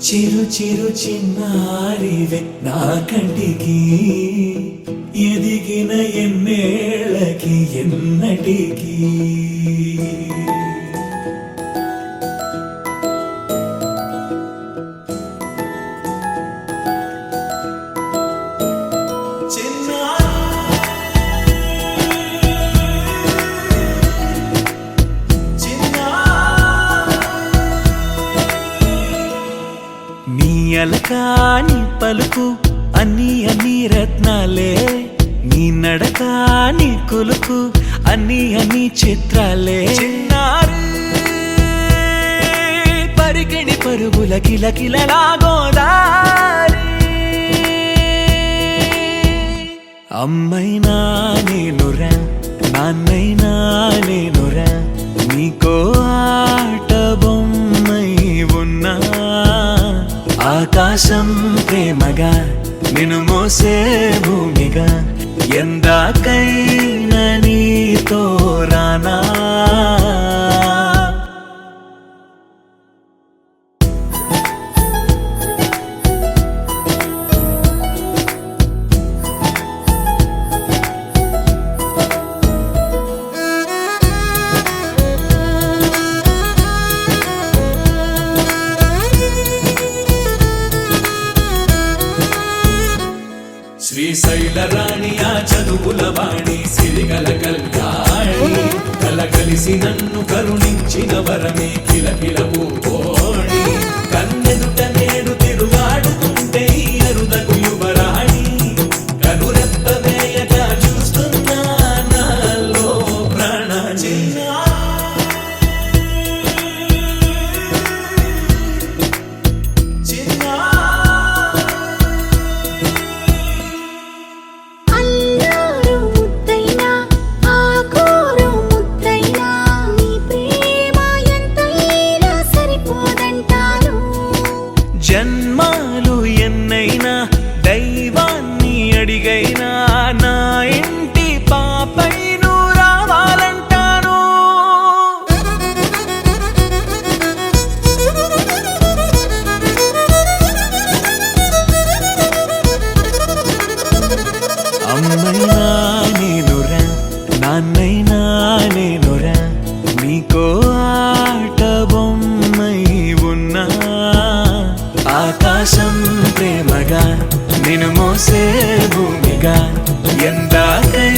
చిరు చిరు చిన్నారివే నా కంటికి ఎదిగిన ఎన్నేళ్ళకి ఎన్నటికి అలకాని పలుకు అన్ని రత్నాలే నీ నడకాని కులుకు అన్ని చిత్రాలే పరికిణి పరుగుల కిలకిలలాగోదారి అమ్మైనా నేనురా నాన్నైనా నేనురా నీకో ఆట బొమ్మై ఉన్నా ఆకాశం ప్రేమగా నిన్ను మోసే భూమిగా ఎందాకైనా నీతో రానా శ్రీశైల రాణి ఆ చదువుల వాణి సిరిగల కళ్యాణి కలగలిసి నన్ను కరుణించిన వరమే కిలకిల పూకోణి కన్నెదుట నేడు తిరుగాడుతుంటే అరుదకు యువరాణి కనురెప్ప వేయగా చూస్తున్నా నాలో ప్రాణ జన్మాలు ఎన్నైనా దైవాన్ని అడిగైనా నా ఇంటి పాపై నువ్వు రావాలంటాను అమ్మైనా నేనురా నాన్నైనా నేనురా నీకో ఆట బొమ్మై ఉన్నా ఆకాశం ప్రేమగా నిన్ను మోసే భూమిగా ఎందాకై